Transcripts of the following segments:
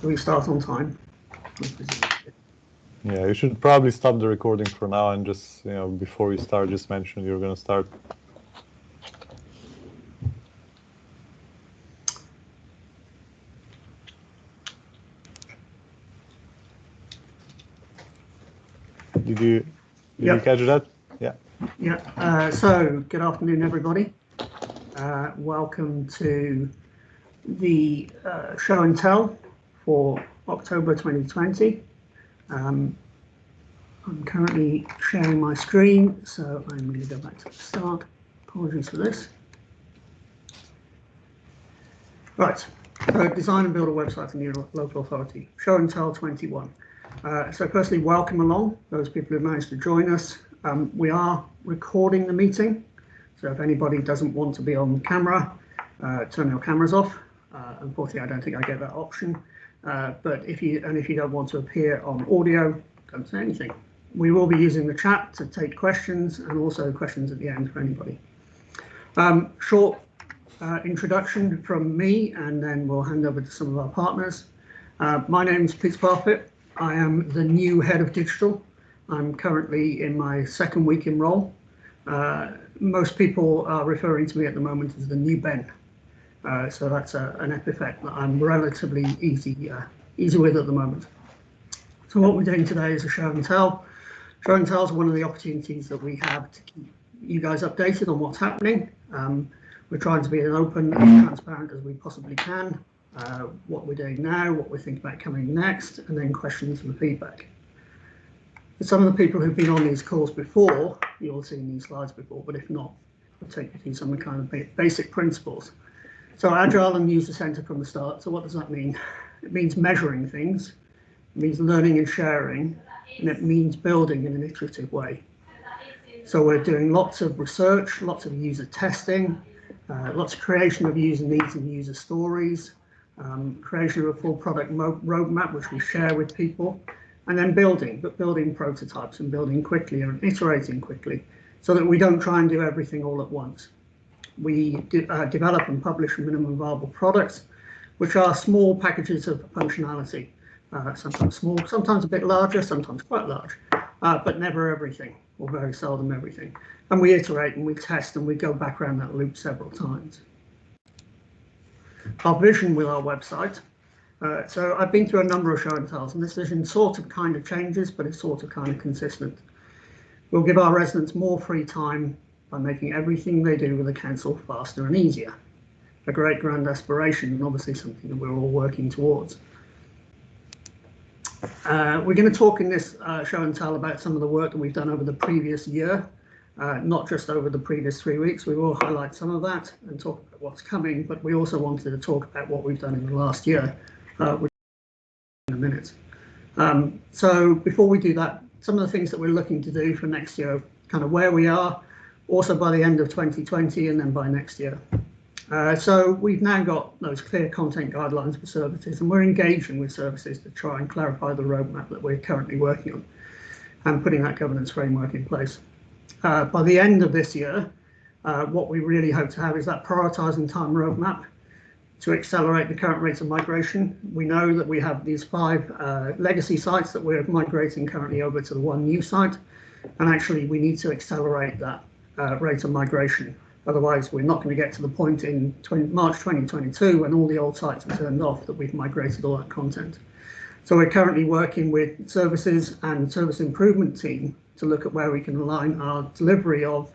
Do we start on time? Yeah, you should probably stop the recording for now and just, before you start, just mention you're going to start. Did you catch that? Yeah. Yeah. So good afternoon, everybody. Welcome to the show and tell for October 2020. I'm currently sharing my screen, so I'm going to go back to the start. Apologies for this. Right, design and build a website in your local authority. Show and tell 21. So firstly, welcome along, those people who managed to join us. We are recording the meeting, so if anybody doesn't want to be on camera, turn your cameras off. Unfortunately, I don't think I get that option. But if you don't want to appear on audio, don't say anything. We will be using the chat to take questions and also questions at the end for anybody. Short introduction from me, and then we'll hand over to some of our partners. My name is Peter Parfitt. I am the new head of digital. I'm currently in my second week in role. Most people are referring to me at the moment as the new Ben. So that's an epithet that I'm relatively easy with at the moment. So what we're doing today is a show and tell. Show and tell is one of the opportunities that we have to keep you guys updated on what's happening. We're trying to be as open and transparent as we possibly can. What we're doing now, what we're thinking about coming next, and then questions and feedback. For some of the people who've been on these calls before, you'll have seen these slides before, but if not, I'll take you through some of the kind of basic principles. So agile and user-centered from the start. So what does that mean? It means measuring things, it means learning and sharing, and it means building in an iterative way. So we're doing lots of research, lots of user testing, lots of creation of user needs and user stories, creation of a full product roadmap, which we share with people, and then building prototypes and building quickly and iterating quickly so that we don't try and do everything all at once. We develop and publish minimum viable products, which are small packages of functionality, sometimes small, sometimes a bit larger, sometimes quite large, but never everything, or very seldom everything. And we iterate and we test and we go back around that loop several times. Our vision with our website. So I've been through a number of show and tells, and this vision sort of kind of changes, but it's sort of kind of consistent. We'll give our residents more free time by making everything they do with the council faster and easier. A great grand aspiration, and obviously something that we're all working towards. We're going to talk in this show and tell about some of the work that we've done over the previous year, not just over the previous 3 weeks. We will highlight some of that and talk about what's coming, but we also wanted to talk about what we've done in the last year, which in a minute. So before we do that, some of the things that we're looking to do for next year, kind of where we are, also by the end of 2020 and then by next year. So we've now got those clear content guidelines for services, and we're engaging with services to try and clarify the roadmap that we're currently working on and putting that governance framework in place. By the end of this year, what we really hope to have is that prioritising time roadmap to accelerate the current rates of migration. We know that we have these 5 legacy sites that we're migrating currently over to the one new site, and actually we need to accelerate that rate of migration. Otherwise, we're not going to get to the point in March 2022 when all the old sites are turned off that we've migrated all that content. So we're currently working with services and service improvement team to look at where we can align our delivery of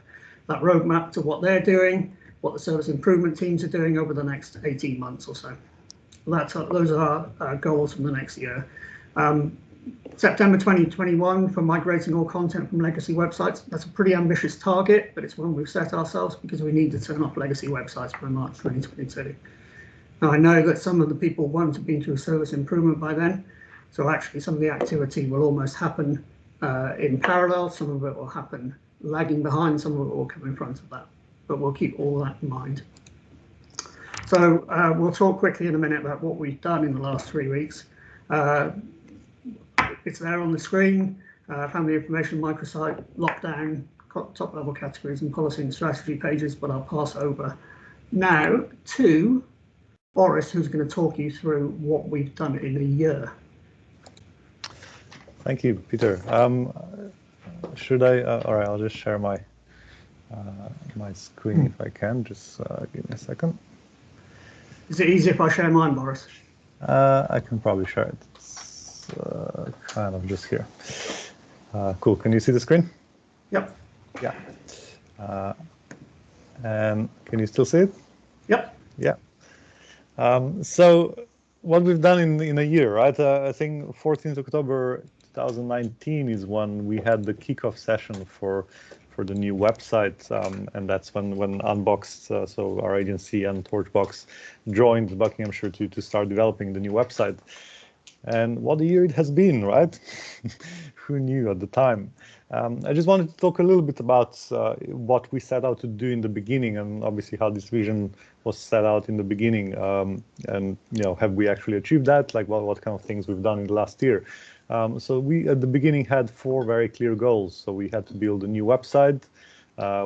that roadmap to what they're doing, what the service improvement teams are doing over the next 18 months or so. Those are our goals for the next year. September 2021 for migrating all content from legacy websites. That's a pretty ambitious target, but it's one we've set ourselves because we need to turn off legacy websites by March 2022. Now, I know that some of the people won't have been through service improvement by then, so actually some of the activity will almost happen in parallel. Some of it will happen lagging behind, some of it will come in front of that, but we'll keep all that in mind. So we'll talk quickly in a minute about what we've done in the last 3 weeks. It's there on the screen, family information, microsite, lockdown, top level categories and policy and strategy pages, but I'll pass over now to Boris, who's going to talk you through what we've done in a year. Thank you, Peter. Should I? All right, I'll just share my my screen if I can. Just give me a second. Is it easy if I share mine, Boris? I can probably share it. It's kind of just here. Cool. Can you see the screen? Yep. Yeah. And can you still see it? Yep. Yeah. So what we've done in a year, right? I think 14th October 2019 is when we had the kickoff session for the new website, and that's when Unboxed, so our agency, and Torchbox joined Buckinghamshire to start developing the new website. And what a year it has been, right? Who knew at the time? I just wanted to talk a little bit about what we set out to do in the beginning, and obviously how this vision was set out in the beginning, and have we actually achieved that? Like what kind of things we've done in the last year. So we at the beginning had 4 very clear goals. So we had to build a new website.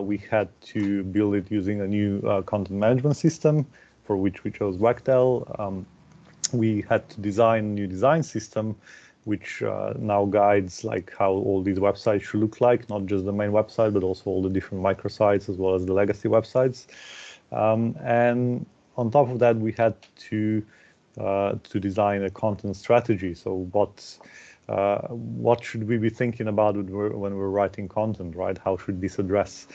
We had to build it using a new content management system, for which we chose Wagtail. We had to design a new design system, which now guides like how all these websites should look like, not just the main website, but also all the different microsites as well as the legacy websites. And on top of that, we had to design a content strategy. So what should we be thinking about when we're writing content, right? How should this address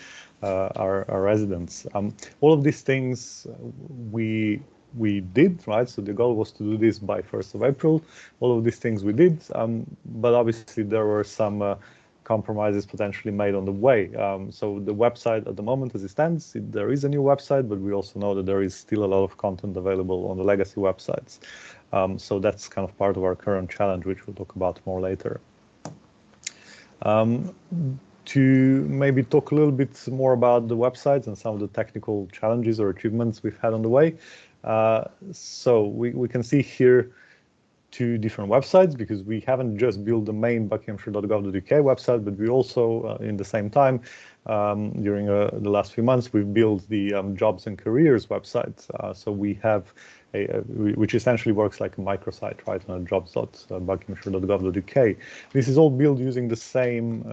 our residents? All of these things we did, right? So the goal was to do this by 1st of April. All of these things we did, but obviously there were some compromises potentially made on the way. So the website at the moment, as it stands, there is a new website, but we also know that there is still a lot of content available on the legacy websites. So that's kind of part of our current challenge, which we'll talk about more later. To maybe talk a little bit more about the websites and some of the technical challenges or achievements we've had on the way. So we can see here 2 different websites, because we haven't just built the main buckinghamshire.gov.uk website, but we also, in the same time, during the last few months, we've built the jobs and careers website. So we have which essentially works like a microsite, right, on jobs.buckinghamshire.gov.uk. This is all built using the same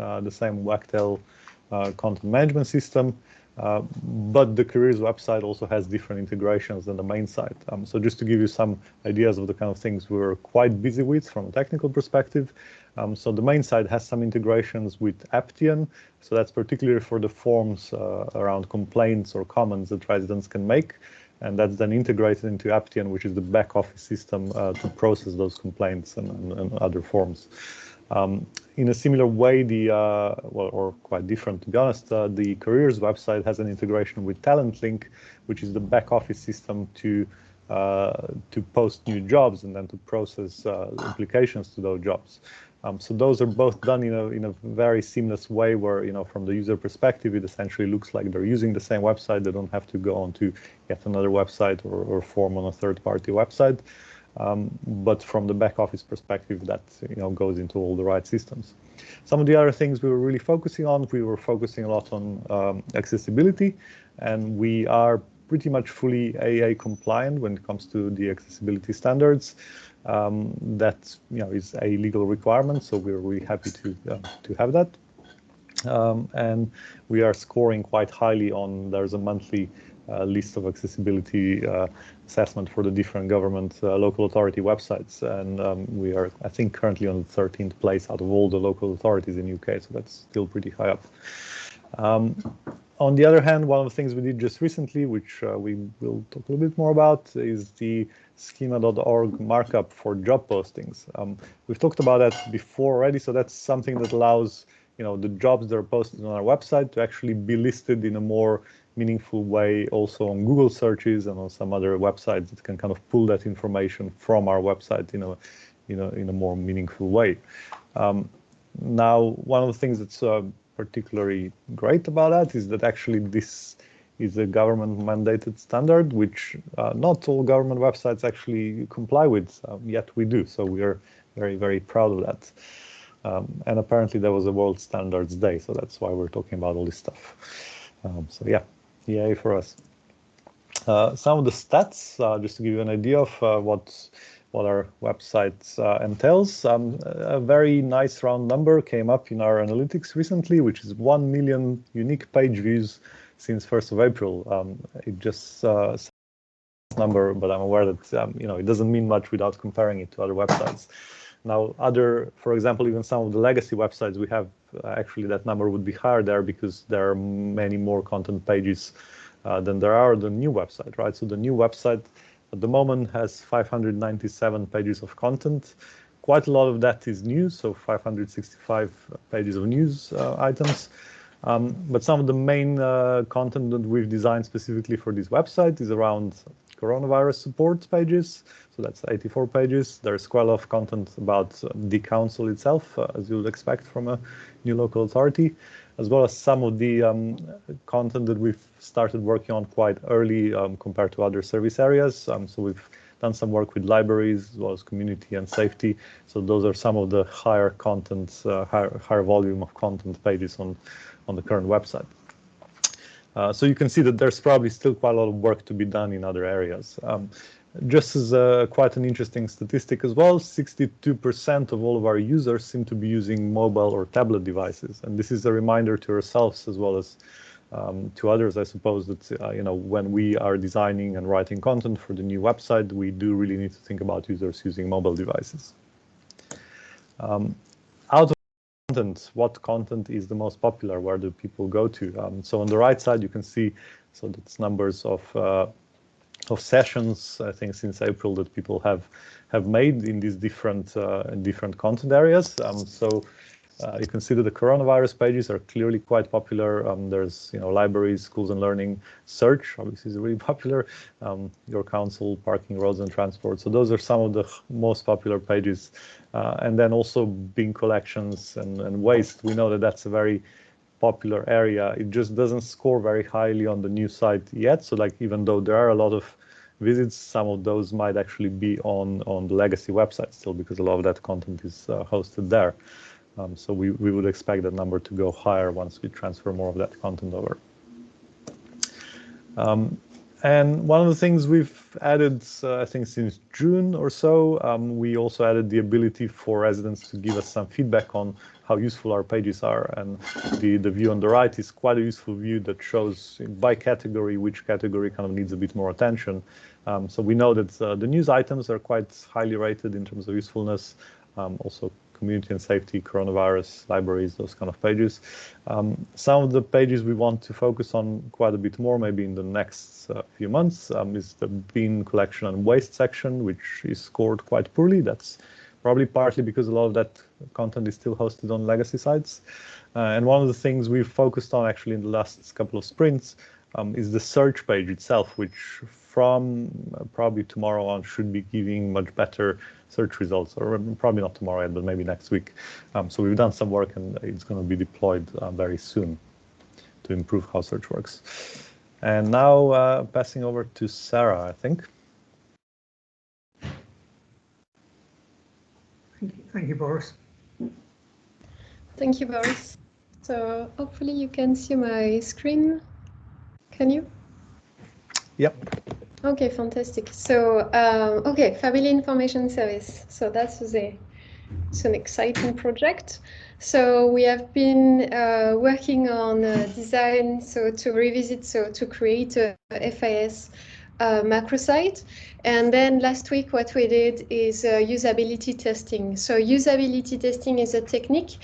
Wagtail content management system. But the careers website also has different integrations than the main site. So just to give you some ideas of the kind of things we were quite busy with from a technical perspective. So the main site has some integrations with Aptian. So that's particularly for the forms around complaints or comments that residents can make. And that's then integrated into Aptian, which is the back office system to process those complaints and other forms. In a similar way, or quite different to be honest, the careers website has an integration with TalentLink, which is the back office system to post new jobs and then to process applications to those jobs. So those are both done in a very seamless way where, from the user perspective, it essentially looks like they're using the same website. They don't have to go on to yet another website or form on a third-party website. But from the back office perspective, that goes into all the right systems. Some of the other things we were really focusing on, we were focusing a lot on accessibility, and we are pretty much fully AA compliant when it comes to the accessibility standards. That is a legal requirement, so we're really happy to have that. And we are scoring quite highly on. There's a monthly list of accessibility assessment for the different government local authority websites, and we are, I think, currently on the 13th place out of all the local authorities in UK, so that's still pretty high up. On the other hand, one of the things we did just recently, which we will talk a little bit more about, is the schema.org markup for job postings. We've talked about that before already, so that's something that allows the jobs that are posted on our website to actually be listed in a more meaningful way also on Google searches and on some other websites that can kind of pull that information from our website in a more meaningful way. Now, one of the things that's particularly great about that is that actually this is a government mandated standard, which not all government websites actually comply with, yet we do. So we are very, very proud of that. And apparently there was a World Standards Day, so that's why we're talking about all this stuff. So yeah, yay for us. Some of the stats, just to give you an idea of what our website entails. A very nice round number came up in our analytics recently, which is 1 million unique page views since 1st of April. It just number, but I'm aware that it doesn't mean much without comparing it to other websites. Now, for example, even some of the legacy websites we have, actually that number would be higher there because there are many more content pages than there are the new website, right? So the new website at the moment has 597 pages of content. Quite a lot of that is news, so 565 pages of news items. But some of the main content that we've designed specifically for this website is around coronavirus support pages. So that's 84 pages. There's quite a lot of content about the council itself, as you would expect from a new local authority, as well as some of the content that we've started working on quite early compared to other service areas. So we've done some work with libraries as well as community and safety. So those are some of the higher content, higher volume of content pages on the current website. So you can see that there's probably still quite a lot of work to be done in other areas. Just as quite an interesting statistic as well, 62% of all of our users seem to be using mobile or tablet devices. And this is a reminder to ourselves as well as to others, I suppose, that when we are designing and writing content for the new website, we do really need to think about users using mobile devices. Out of content, what content is the most popular? Where do people go to? So on the right side, you can see, so that's numbers of sessions, I think, since April that people have made in these different content areas. So you can see that the coronavirus pages are clearly quite popular. There's libraries, schools and learning, search obviously is really popular. Your council, parking, roads and transport. So those are some of the most popular pages. And then also bin collections and waste. We know that that's a very popular area. It just doesn't score very highly on the new site yet. So like, even though there are a lot of visits, some of those might actually be on the legacy website still, because a lot of that content is hosted there. So we would expect that number to go higher once we transfer more of that content over. And one of the things we've added, I think since June or so, we also added the ability for residents to give us some feedback on how useful our pages are. And the view on the right is quite a useful view that shows by category which category kind of needs a bit more attention. So we know that the news items are quite highly rated in terms of usefulness. Also community and safety, coronavirus, libraries, those kind of pages. Some of the pages we want to focus on quite a bit more, maybe in the next few months, is the bin collection and waste section, which is scored quite poorly. That's probably partly because a lot of that content is still hosted on legacy sites. And one of the things we've focused on actually in the last couple of sprints is the search page itself, which from probably tomorrow on should be giving much better search results, or probably not tomorrow yet, but maybe next week. So we've done some work and it's going to be deployed very soon to improve how search works. And now passing over to Sarah, I think. Thank you, Boris. Thank you, Boris. So hopefully you can see my screen. Can you? Yep. Okay, fantastic. So, okay, Family Information Service. So it's an exciting project. So we have been working on design, so to revisit, so to create a FIS macro site. And then last week, what we did is usability testing. So usability testing is a technique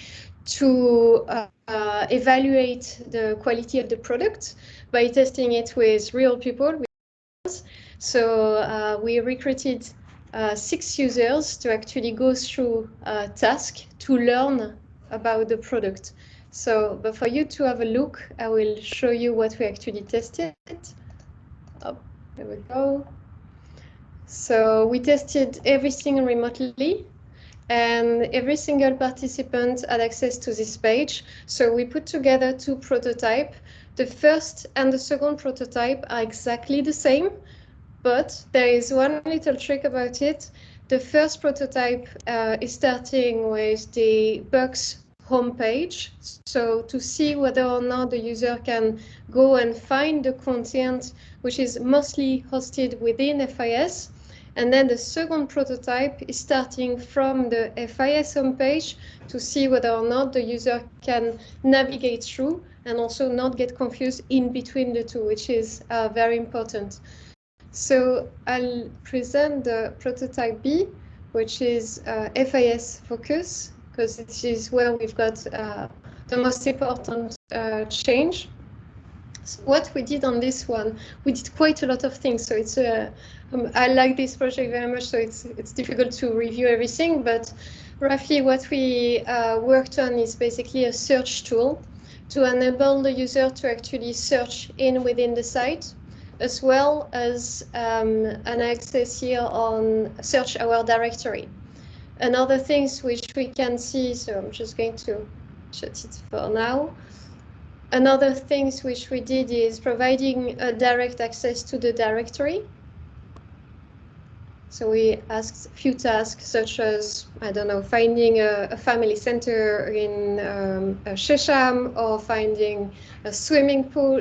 to evaluate the quality of the product by testing it with real people. So we recruited 6 users to actually go through a task to learn about the product. So, but for you to have a look, I will show you what we actually tested. Oh, there we go. So we tested everything remotely, and every single participant had access to this page. So we put together 2 prototypes. The first and the second prototype are exactly the same, but there is one little trick about it. The first prototype is starting with the box home page, so to see whether or not the user can go and find the content which is mostly hosted within FIS. And then the second prototype is starting from the FIS homepage to see whether or not the user can navigate through and also not get confused in between the two, which is very important. So I'll present the prototype B, which is FIS focus, because this is where we've got the most important change. So what we did on this one, we did quite a lot of things. So it's I like this project very much, so it's difficult to review everything, but roughly what we worked on is basically a search tool to enable the user to actually search within the site, as well as an access here on search our directory. And other things which we can see, so I'm just going to shut it for now. Another things which we did is providing a direct access to the directory. So we asked a few tasks such as, I don't know, finding a family center in Chesham, or finding a swimming pool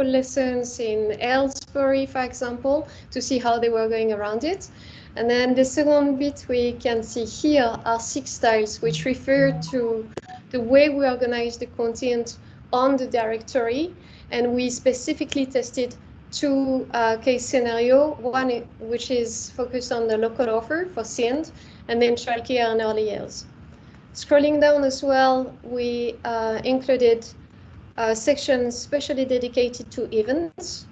lessons in Aylesbury, for example, to see how they were going around it. And then the second bit we can see here are 6 styles, which refer to the way we organize the content on the directory. And we specifically tested 2 case scenario, one which is focused on the local offer for SEND, and then childcare and early years. Scrolling down as well, we included a section specially dedicated to events.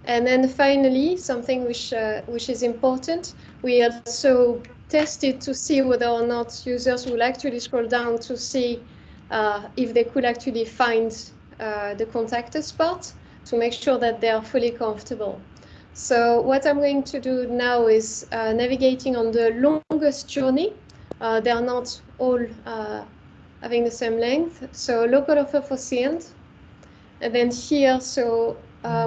And then finally, something which is important, we also tested to see whether or not users will actually scroll down to see if they could actually find the contact us part, to make sure that they are fully comfortable. So what I'm going to do now is navigating on the longest journey. They are not all having the same length. So local offer for SEND. And then here, so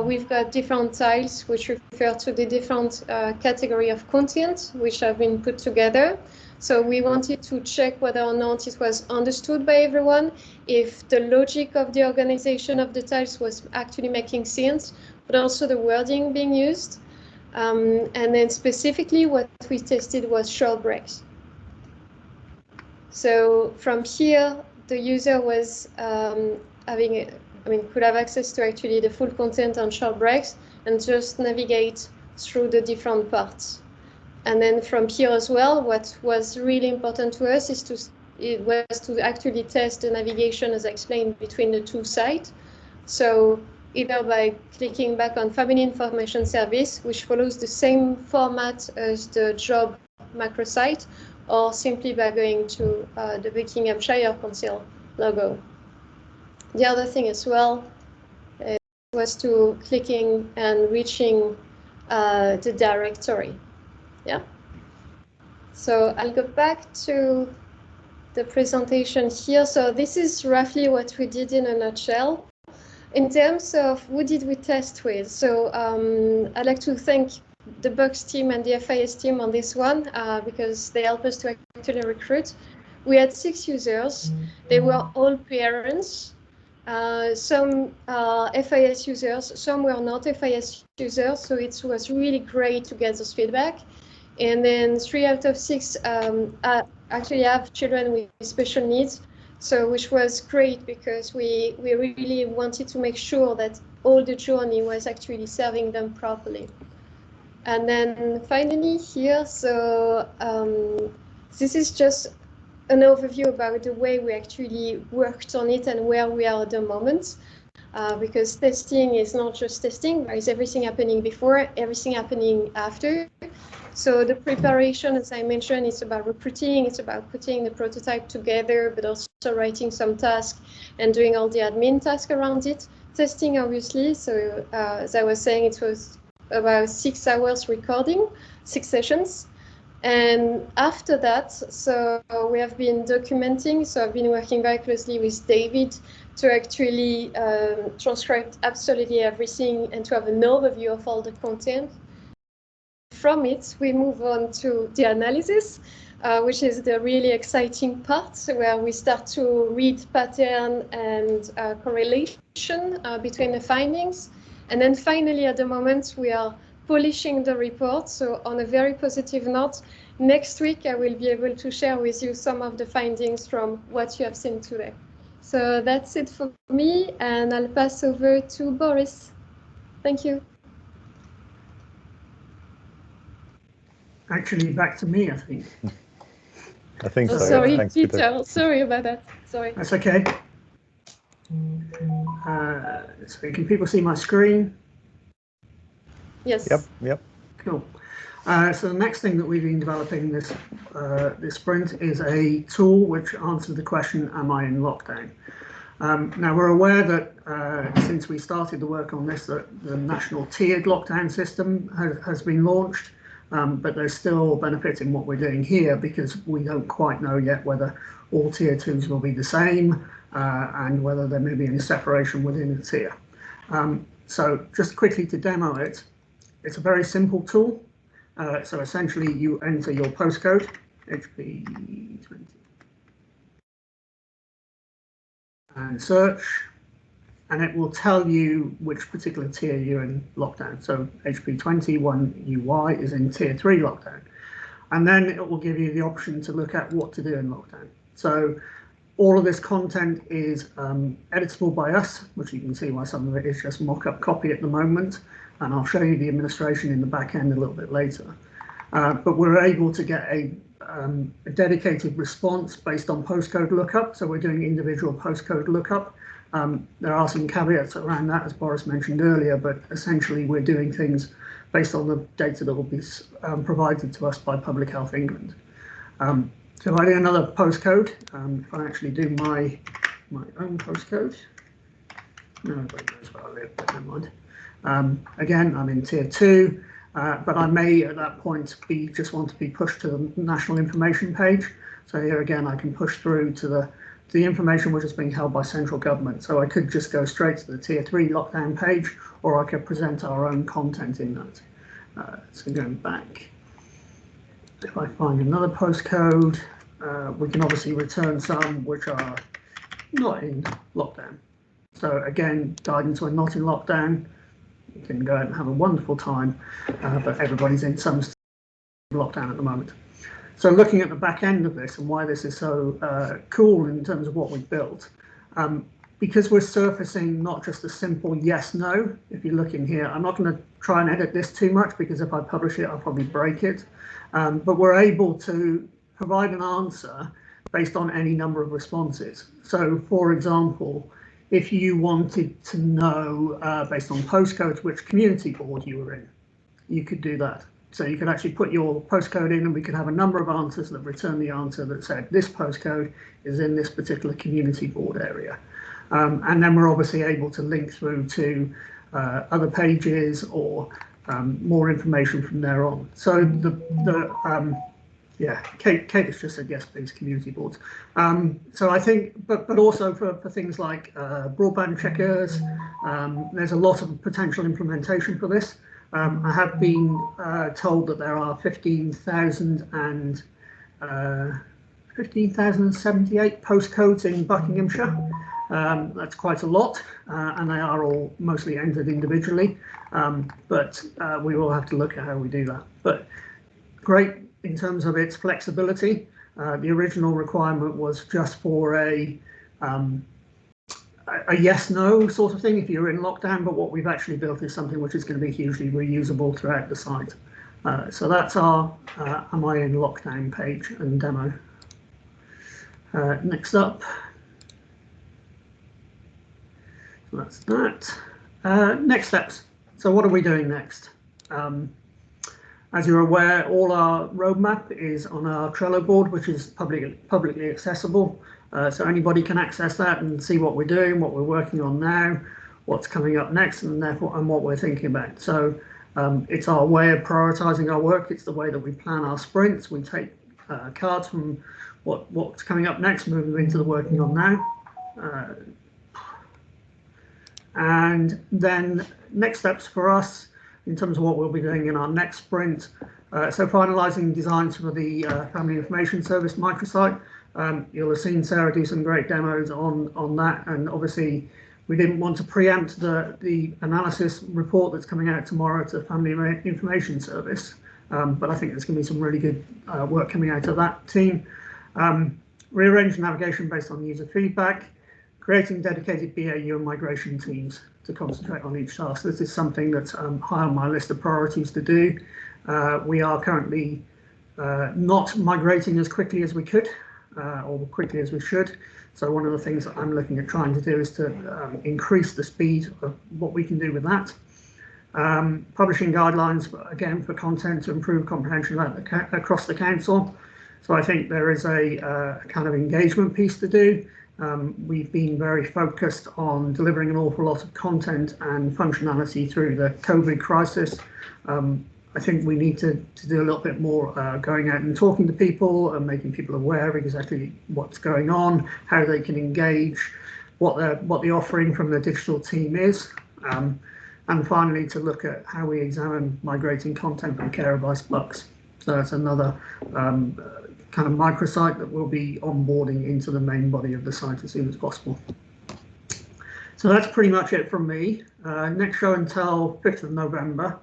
we've got different tiles which refer to the different category of content which have been put together. So we wanted to check whether or not it was understood by everyone, if the logic of the organization of the tiles was actually making sense, but also the wording being used. And then specifically what we tested was short breaks. So from here, the user was could have access to actually the full content on short breaks and just navigate through the different parts. And then from here as well, what was really important to us is to actually test the navigation, as I explained, between the 2 sites. So either by clicking back on Family Information Service, which follows the same format as the job macro site, or simply by going to the Buckinghamshire Council logo. The other thing as well was to clicking and reaching the directory. Yeah. So I'll go back to the presentation here. So this is roughly what we did in a nutshell. In terms of who did we test with, so I'd like to thank the Bucks team and the FIS team on this one because they helped us to actually recruit. We had 6 users. They were all parents. Some FIS users, some were not FIS users, so it was really great to get those feedback. And then 3 out of 6 actually have children with special needs, so which was great because we really wanted to make sure that all the journey was actually serving them properly. And then finally here, so this is just an overview about the way we actually worked on it and where we are at the moment. Because testing is not just testing, there is everything happening before, everything happening after. So the preparation, as I mentioned, is about recruiting, it's about putting the prototype together, but also writing some tasks and doing all the admin tasks around it. Testing, obviously, so as I was saying, it was about 6 hours recording, 6 sessions. And after that, so we have been documenting, so I've been working very closely with David to actually transcribe absolutely everything and to have an overview of all the content. From it, we move on to the analysis. which is the really exciting part where we start to read pattern and correlation between the findings. And then finally, at the moment, we are polishing the report. So on a very positive note, next week, I will be able to share with you some of the findings from what you have seen today. So that's it for me, and I'll pass over to Boris. Thank you. Actually, back to me, I think. I think Oh, so. sorry, Yeah. Thanks, Peter. Sorry about that. Sorry. That's okay. So can people see my screen? Yes. Yep. Cool. So the next thing that we've been developing this sprint is a tool which answers the question, am I in lockdown? Now we're aware that since we started the work on this, that the national tiered lockdown system has been launched, but there's still benefit in what we're doing here because we don't quite know yet whether all tier 2s will be the same and whether there may be any separation within a tier. So just quickly to demo it, it's a very simple tool. So essentially you enter your postcode, HP20, and search, and it will tell you which particular tier you're in lockdown. So HP20 1UY is in tier 3 lockdown. And then it will give you the option to look at what to do in lockdown. So all of this content is editable by us, which you can see why some of it is just mock-up copy at the moment. And I'll show you the administration in the back end a little bit later. But we're able to get a dedicated response based on postcode lookup. So we're doing individual postcode lookup. There are some caveats around that, as Boris mentioned earlier, but essentially we're doing things based on the data that will be provided to us by Public Health England. So if I do another postcode, if I actually do my own postcode, nobody knows where I live, but never mind. Again, I'm in tier 2. But I may at that point just want to be pushed to the national information page. So here again, I can push through to the information which is being held by central government. So I could just go straight to the tier 3 lockdown page, or I could present our own content in that. So going back, if I find another postcode, we can obviously return some which are not in lockdown. So again, guidance when not in lockdown. You can go out and have a wonderful time, but everybody's in some lockdown at the moment. So looking at the back end of this and why this is so cool in terms of what we've built, because we're surfacing not just a simple yes, no. If you look in here, I'm not going to try and edit this too much because if I publish it, I'll probably break it. But we're able to provide an answer based on any number of responses. So for example, if you wanted to know based on postcodes which community board you were in, you could do that. So you could actually put your postcode in and we could have a number of answers that return the answer that said this postcode is in this particular community board area. And then we're obviously able to link through to other pages or more information from there on. So yeah, Kate has just said yes, please, community boards. So I think, but also for things like broadband checkers, there's a lot of potential implementation for this. I have been told that there are 15,078 postcodes in Buckinghamshire. That's quite a lot, and they are all mostly entered individually, but we will have to look at how we do that. But great in terms of its flexibility. The original requirement was just for a yes/no sort of thing if you're in lockdown, but what we've actually built is something which is going to be hugely reusable throughout the site. So that's our Am I in Lockdown page and demo. Next up, so that's that. Next steps. So what are we doing next? As you're aware, all our roadmap is on our Trello board, which is publicly accessible. So anybody can access that and see what we're doing, what we're working on now, what's coming up next, and therefore what we're thinking about. So it's our way of prioritizing our work. It's the way that we plan our sprints. We take cards from what's coming up next, moving into the working on now. And then next steps for us in terms of what we'll be doing in our next sprint, So finalising designs for the Family Information Service microsite. You'll have seen Sarah do some great demos on that, and obviously we didn't want to preempt the analysis report that's coming out tomorrow to the Family Information Service, but I think there's going to be some really good work coming out of that team. Rearrange navigation based on user feedback, creating dedicated BAU and migration teams to concentrate on each task. This is something that's high on my list of priorities to do. We are currently not migrating as quickly as we could, or quickly as we should. So one of the things that I'm looking at trying to do is to increase the speed of what we can do with that. Publishing guidelines, again, for content to improve comprehension across the council. So I think there is a kind of engagement piece to do. We've been very focused on delivering an awful lot of content and functionality through the COVID crisis. I think we need to do a little bit more going out and talking to people and making people aware of exactly what's going on, how they can engage, what the offering from the digital team is, and finally to look at how we examine migrating content from care advice books. So that's another kind of microsite that will be onboarding into the main body of the site as soon as possible. So that's pretty much it from me. Next show and tell 5th of November.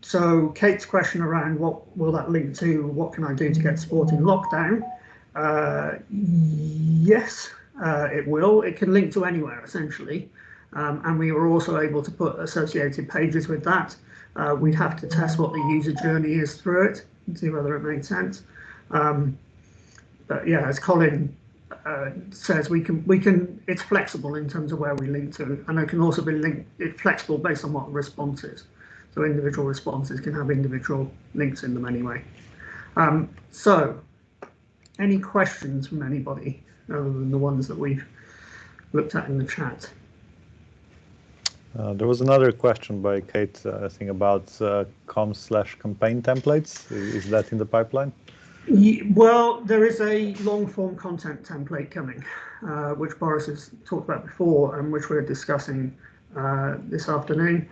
So Kate's question around what will that link to, what can I do to get support in lockdown? Yes, it will. It can link to anywhere essentially. And we were also able to put associated pages with that. We'd have to test what the user journey is through it and see whether it made sense. But yeah, as Colin says, we can. It's flexible in terms of where we link to, and it can also be it's flexible based on what the response is. So individual responses can have individual links in them anyway. So, any questions from anybody other than the ones that we've looked at in the chat? There was another question by Kate, I think, about com/campaign templates. Is that in the pipeline? Well, there is a long-form content template coming, which Boris has talked about before and which we're discussing this afternoon.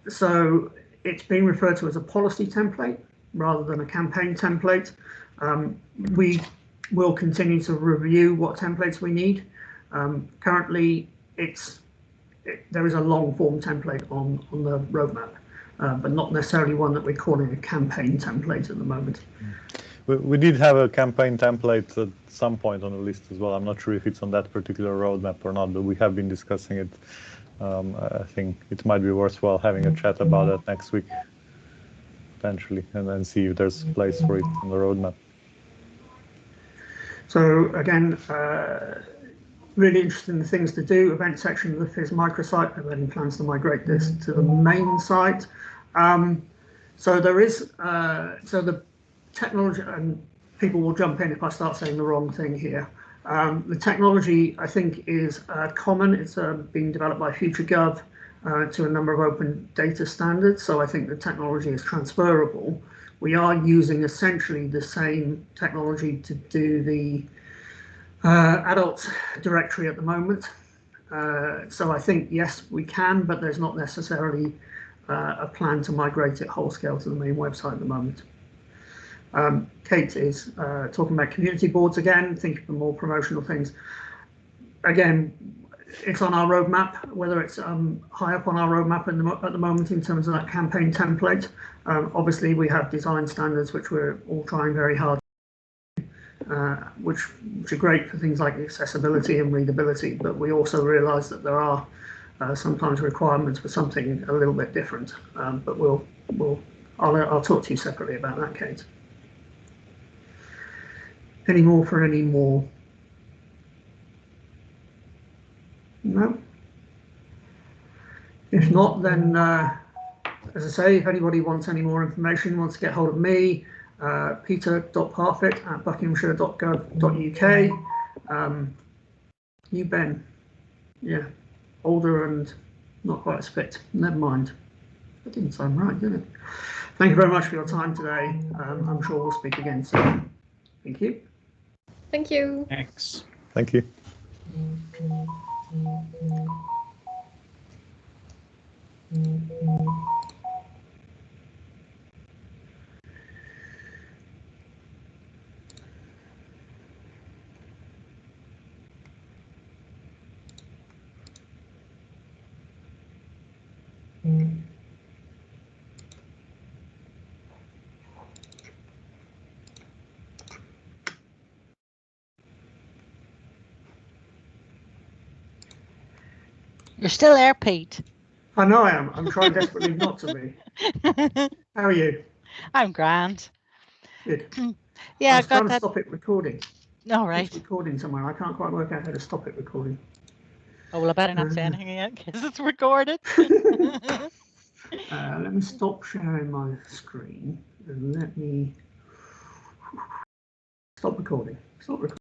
So it's being referred to as a policy template rather than a campaign template. We will continue to review what templates we need. Currently, there is a long-form template on the roadmap, but not necessarily one that we're calling a campaign template at the moment. We did have a campaign template at some point on the list as well. I'm not sure if it's on that particular roadmap or not, but we have been discussing it. I think it might be worthwhile having a chat about that next week, potentially, and then see if there's a place for it on the roadmap. So again, really interesting things to do. Event section of the FIS microsite. I've any plans to migrate this to the main site. So there is so the technology, and people will jump in if I start saying the wrong thing here. The technology, I think, is common. It's being developed by FutureGov to a number of open data standards. So I think the technology is transferable. We are using essentially the same technology to do the adults directory at the moment. So I think, yes, we can, but there's not necessarily a plan to migrate it whole scale to the main website at the moment. Kate is talking about community boards again, thinking of more promotional things. Again, it's on our roadmap, whether it's high up on our roadmap at the moment in terms of that campaign template. Obviously, we have design standards which we're all trying very hard, which are great for things like accessibility and readability, but we also realise that there are sometimes requirements for something a little bit different. But I'll talk to you separately about that, Kate. Any more for any more? No? If not, then, as I say, if anybody wants any more information, wants to get hold of me, peter.parfit@buckinghamshire.gov.uk. You, Ben? Yeah, older and not quite as fit. Never mind. That didn't sound right, did it? Thank you very much for your time today. I'm sure we'll speak again soon. Thank you. Thank you. Thanks. Thank you. You're still there, Pete. I know I am. I'm trying desperately not to be. How are you? I'm grand. Good. Yeah, I I was got trying to that. stop it recording. All It's right. recording somewhere. I can't quite work out how to stop it recording. Oh, well, I better not say anything yet because it's recorded. Let me stop sharing my screen and let me stop recording. Stop recording.